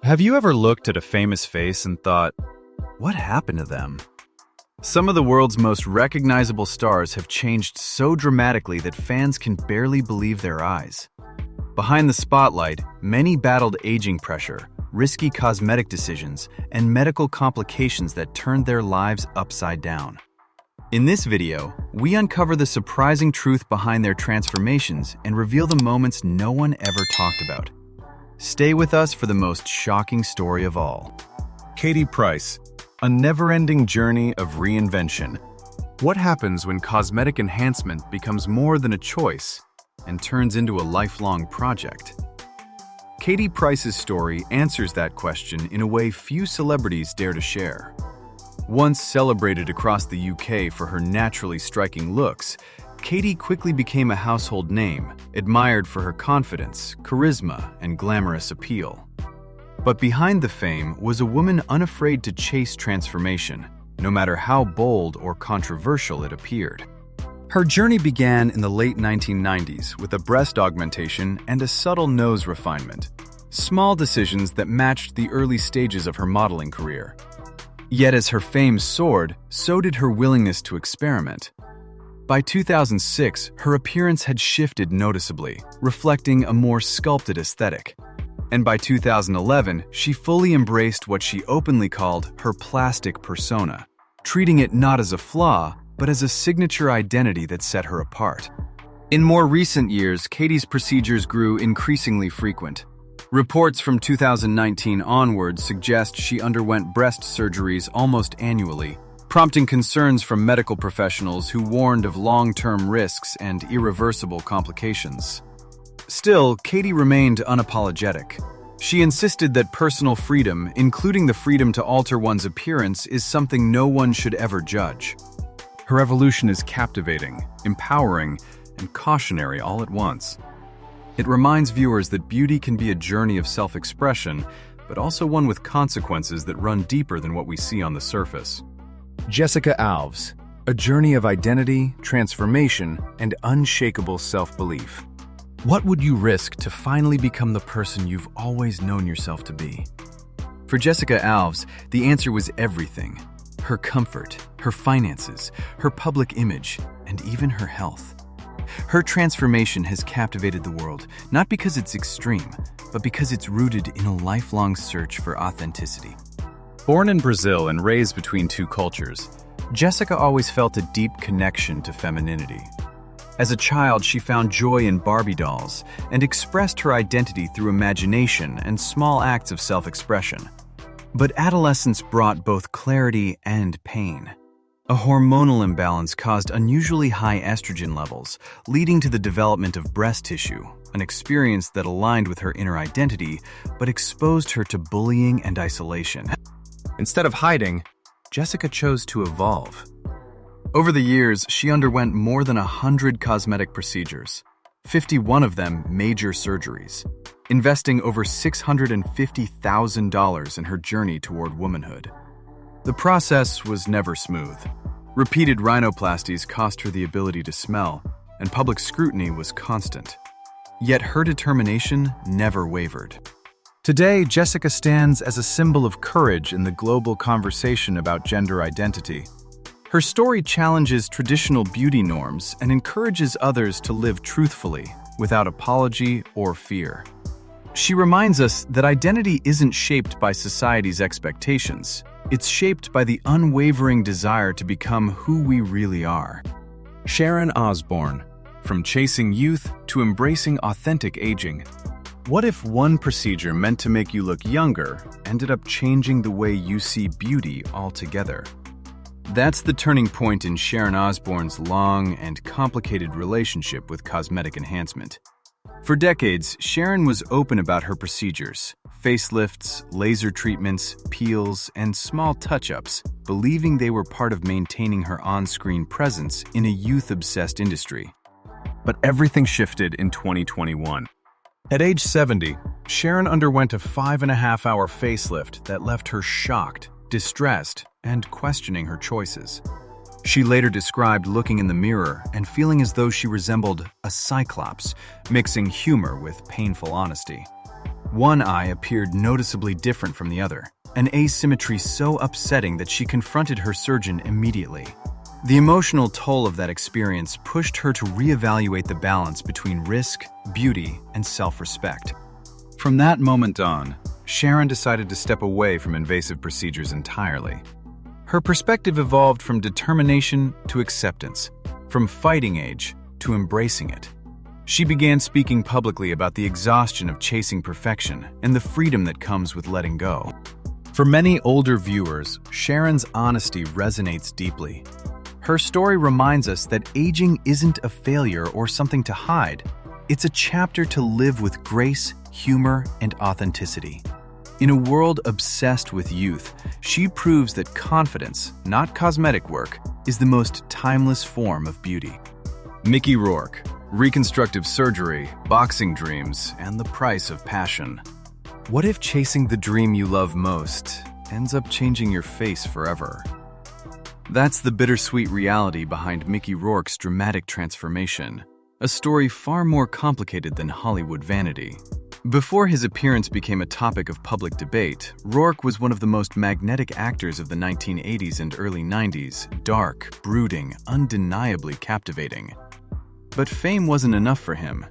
Have you ever looked at a famous face and thought, what happened to them? Some of the world's most recognizable stars have changed so dramatically that fans can barely believe their eyes. Behind the spotlight, many battled aging pressure, risky cosmetic decisions, and medical complications that turned their lives upside down. In this video, we uncover the surprising truth behind their transformations and reveal the moments no one ever talked about. Stay with us for the most shocking story of all. Katie Price, a never-ending journey of reinvention. What happens when cosmetic enhancement becomes more than a choice and turns into a lifelong project? Katie Price's story answers that question in a way few celebrities dare to share. Once celebrated across the UK for her naturally striking looks, Katie quickly became a household name, admired for her confidence, charisma, and glamorous appeal. But behind the fame was a woman unafraid to chase transformation, no matter how bold or controversial it appeared. Her journey began in the late 1990s with a breast augmentation and a subtle nose refinement, small decisions that matched the early stages of her modeling career. Yet as her fame soared, so did her willingness to experiment. By 2006, her appearance had shifted noticeably, reflecting a more sculpted aesthetic. And by 2011, she fully embraced what she openly called her plastic persona, treating it not as a flaw, but as a signature identity that set her apart. In more recent years, Katie's procedures grew increasingly frequent. Reports from 2019 onwards suggest she underwent breast surgeries almost annually, prompting concerns from medical professionals who warned of long-term risks and irreversible complications. Still, Katie remained unapologetic. She insisted that personal freedom, including the freedom to alter one's appearance, is something no one should ever judge. Her evolution is captivating, empowering, and cautionary all at once. It reminds viewers that beauty can be a journey of self-expression, but also one with consequences that run deeper than what we see on the surface. Jessica Alve's, a journey of identity, transformation, and unshakable self-belief. What would you risk to finally become the person you've always known yourself to be? For Jessica Alve, the answer was everything. Her comfort, her finances, her public image, and even her health. Her transformation has captivated the world, not because it's extreme, but because it's rooted in a lifelong search for authenticity. Born in Brazil and raised between two cultures, Jessica always felt a deep connection to femininity. As a child, she found joy in Barbie dolls and expressed her identity through imagination and small acts of self-expression. But adolescence brought both clarity and pain. A hormonal imbalance caused unusually high estrogen levels, leading to the development of breast tissue, an experience that aligned with her inner identity but exposed her to bullying and isolation. Instead of hiding, Jessica chose to evolve. Over the years, she underwent more than 100 cosmetic procedures, 51 of them major surgeries, investing over $650,000 in her journey toward womanhood. The process was never smooth. Repeated rhinoplasties cost her the ability to smell, and public scrutiny was constant. Yet her determination never wavered. Today, Jessica stands as a symbol of courage in the global conversation about gender identity. Her story challenges traditional beauty norms and encourages others to live truthfully, without apology or fear. She reminds us that identity isn't shaped by society's expectations. It's shaped by the unwavering desire to become who we really are. Sharon Osboume, from chasing youth to embracing authentic aging. What if one procedure meant to make you look younger ended up changing the way you see beauty altogether? That's the turning point in Sharon Osboume's long and complicated relationship with cosmetic enhancement. For decades, Sharon was open about her procedures, facelifts, laser treatments, peels, and small touch-ups, believing they were part of maintaining her on-screen presence in a youth-obsessed industry. But everything shifted in 2021. At age 70, Sharon underwent a 5.5-hour facelift that left her shocked, distressed, and questioning her choices. She later described looking in the mirror and feeling as though she resembled a cyclops, mixing humor with painful honesty. One eye appeared noticeably different from the other, an asymmetry so upsetting that she confronted her surgeon immediately. The emotional toll of that experience pushed her to reevaluate the balance between risk, beauty, and self-respect. From that moment on, Sharon decided to step away from invasive procedures entirely. Her perspective evolved from determination to acceptance, from fighting age to embracing it. She began speaking publicly about the exhaustion of chasing perfection and the freedom that comes with letting go. For many older viewers, Sharon's honesty resonates deeply. Her story reminds us that aging isn't a failure or something to hide. It's a chapter to live with grace, humor, and authenticity. In a world obsessed with youth, she proves that confidence, not cosmetic work, is the most timeless form of beauty. Mickey Rourke, reconstructive surgery, boxing dreams, and the price of passion. What if chasing the dream you love most ends up changing your face forever? That's the bittersweet reality behind Mickey Rourke's dramatic transformation, a story far more complicated than Hollywood vanity. Before his appearance became a topic of public debate, Rourke was one of the most magnetic actors of the 1980s and early 90s, dark, brooding, undeniably captivating. But fame wasn't enough for him.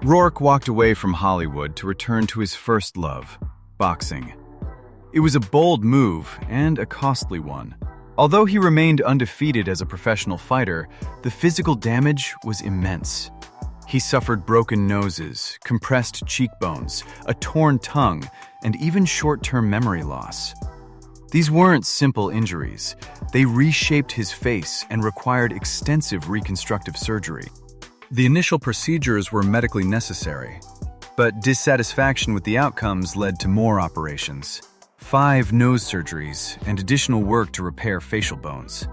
Rourke walked away from Hollywood to return to his first love, boxing. It was a bold move and a costly one. Although he remained undefeated as a professional fighter, the physical damage was immense. He suffered broken noses, compressed cheekbones, a torn tongue, and even short-term memory loss. These weren't simple injuries. They reshaped his face and required extensive reconstructive surgery. The initial procedures were medically necessary, but dissatisfaction with the outcomes led to more operations. 5 nose surgeries, and additional work to repair facial bones.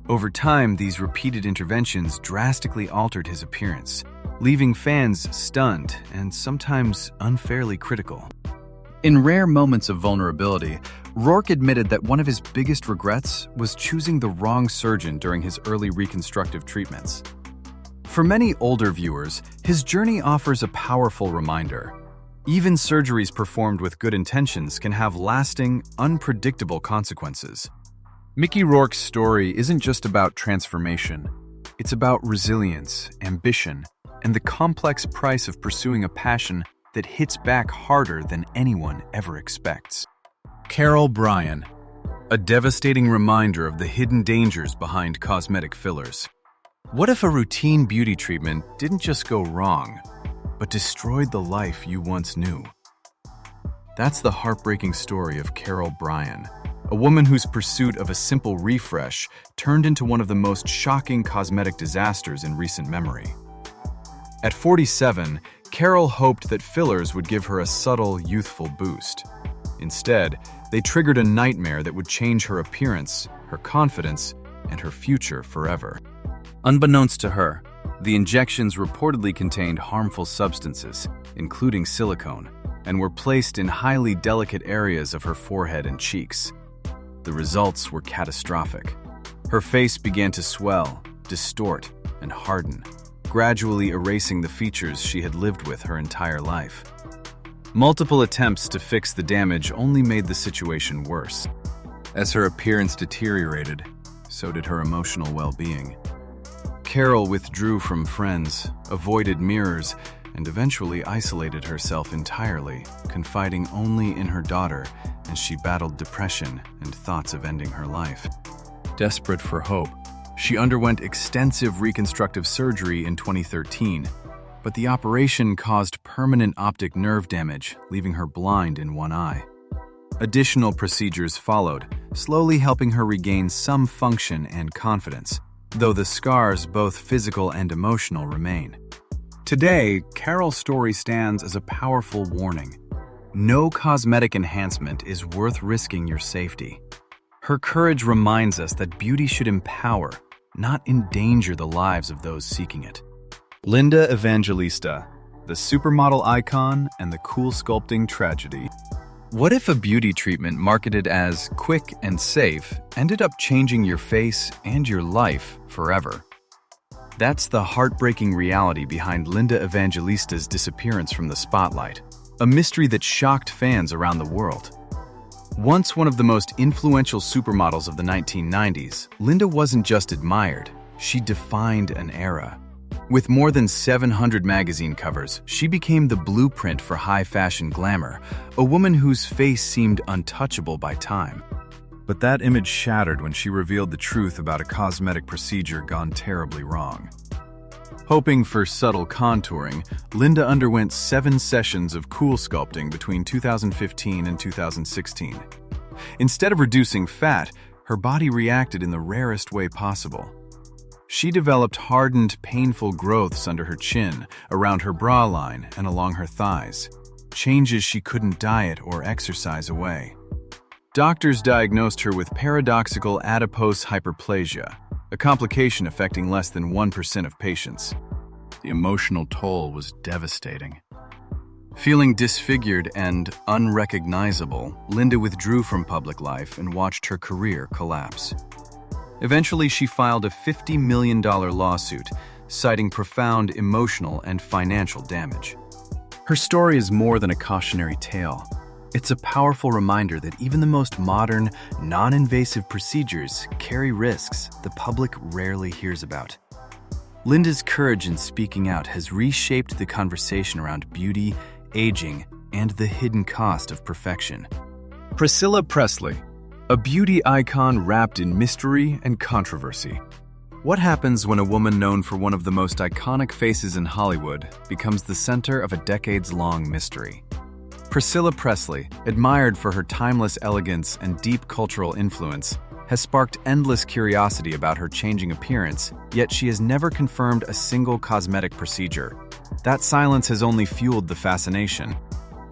Over time, these repeated interventions drastically altered his appearance, leaving fans stunned and sometimes unfairly critical. In rare moments of vulnerability, Rourke admitted that one of his biggest regrets was choosing the wrong surgeon during his early reconstructive treatments. For many older viewers, his journey offers a powerful reminder. Even surgeries performed with good intentions can have lasting, unpredictable consequences. Mickey Rourke's story isn't just about transformation. It's about resilience, ambition, and the complex price of pursuing a passion that hits back harder than anyone ever expects. Bryan, a devastating reminder of the hidden dangers behind cosmetic fillers. What if a routine beauty treatment didn't just go wrong, but destroyed the life you once knew? That's the heartbreaking story of Bryan, a woman whose pursuit of a simple refresh turned into one of the most shocking cosmetic disasters in recent memory. At 47, Carol hoped that fillers would give her a subtle, youthful boost. Instead, they triggered a nightmare that would change her appearance, her confidence, and her future forever. Unbeknownst to her, the injections reportedly contained harmful substances, including silicone, and were placed in highly delicate areas of her forehead and cheeks. The results were catastrophic. Her face began to swell, distort, and harden, gradually erasing the features she had lived with her entire life. Multiple attempts to fix the damage only made the situation worse. As her appearance deteriorated, so did her emotional well-being. Carol withdrew from friends, avoided mirrors, and eventually isolated herself entirely, confiding only in her daughter as she battled depression and thoughts of ending her life. Desperate for hope, she underwent extensive reconstructive surgery in 2013, but the operation caused permanent optic nerve damage, leaving her blind in one eye. Additional procedures followed, slowly helping her regain some function and confidence, though the scars, both physical and emotional, remain. Today, Carol's story stands as a powerful warning. No cosmetic enhancement is worth risking your safety. Her courage reminds us that beauty should empower, not endanger the lives of those seeking it. Linda Evangelista, the supermodel icon and the cool sculpting tragedy. What if a beauty treatment marketed as quick and safe ended up changing your face and your life forever? That's the heartbreaking reality behind Linda Evangelista's disappearance from the spotlight. a mystery that shocked fans around the world. Once one of the most influential supermodels of the 1990s, Linda wasn't just admired, she defined an era. With more than 700 magazine covers, she became the blueprint for high-fashion glamour, a woman whose face seemed untouchable by time. But that image shattered when she revealed the truth about a cosmetic procedure gone terribly wrong. Hoping for subtle contouring, Linda underwent 7 sessions of cool sculpting between 2015 and 2016. Instead of reducing fat, her body reacted in the rarest way possible. She developed hardened, painful growths under her chin, around her bra line, and along her thighs, changes she couldn't diet or exercise away. Doctors diagnosed her with paradoxical adipose hyperplasia, a complication affecting less than 1% of patients. The emotional toll was devastating. Feeling disfigured and unrecognizable, Linda withdrew from public life and watched her career collapse. Eventually, she filed a $50 million lawsuit, citing profound emotional and financial damage. Her story is more than a cautionary tale. It's a powerful reminder that even the most modern, non-invasive procedures carry risks the public rarely hears about. Linda's courage in speaking out has reshaped the conversation around beauty, aging, and the hidden cost of perfection. Priscilla Presley, a beauty icon wrapped in mystery and controversy. What happens when a woman known for one of the most iconic faces in Hollywood becomes the center of a decades-long mystery? Priscilla Presley, admired for her timeless elegance and deep cultural influence, has sparked endless curiosity about her changing appearance, yet she has never confirmed a single cosmetic procedure. That silence has only fueled the fascination.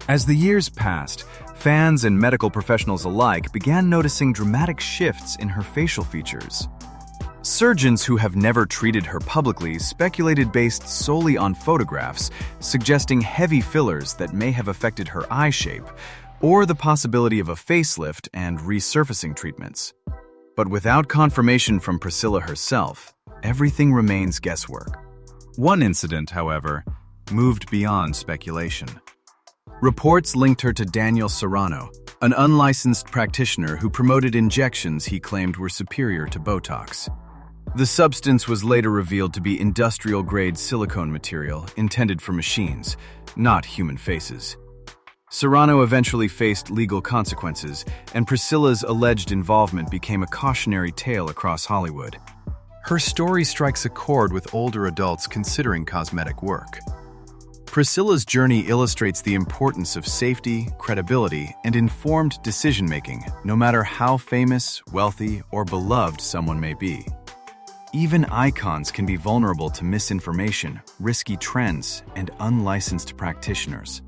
As the years passed, fans and medical professionals alike began noticing dramatic shifts in her facial features. Surgeons who have never treated her publicly speculated based solely on photographs, suggesting heavy fillers that may have affected her eye shape, or the possibility of a facelift and resurfacing treatments. But without confirmation from Priscilla herself, everything remains guesswork. One incident, however, moved beyond speculation. Reports linked her to Daniel Serrano, an unlicensed practitioner who promoted injections he claimed were superior to Botox. The substance was later revealed to be industrial-grade silicone material intended for machines, not human faces. Serrano eventually faced legal consequences, and Priscilla's alleged involvement became a cautionary tale across Hollywood. Her story strikes a chord with older adults considering cosmetic work. Priscilla's journey illustrates the importance of safety, credibility, and informed decision-making, no matter how famous, wealthy, or beloved someone may be. Even icons can be vulnerable to misinformation, risky trends, and unlicensed practitioners.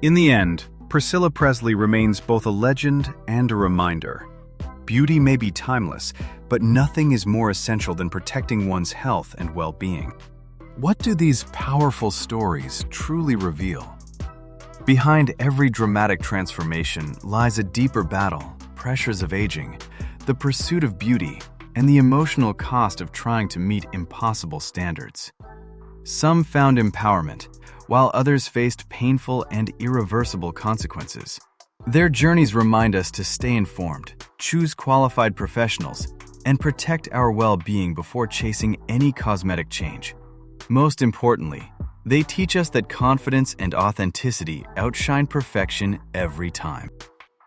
In the end, Priscilla Presley remains both a legend and a reminder. Beauty may be timeless, but nothing is more essential than protecting one's health and well-being. What do these powerful stories truly reveal? Behind every dramatic transformation lies a deeper battle, pressures of aging, the pursuit of beauty, and the emotional cost of trying to meet impossible standards. Some found empowerment, while others faced painful and irreversible consequences. Their journeys remind us to stay informed, choose qualified professionals, and protect our well-being before chasing any cosmetic change. Most importantly, they teach us that confidence and authenticity outshine perfection every time.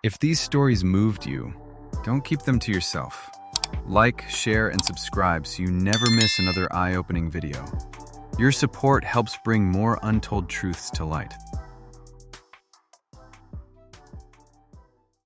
If these stories moved you, don't keep them to yourself. Like, share, and subscribe so you never miss another eye-opening video. Your support helps bring more untold truths to light.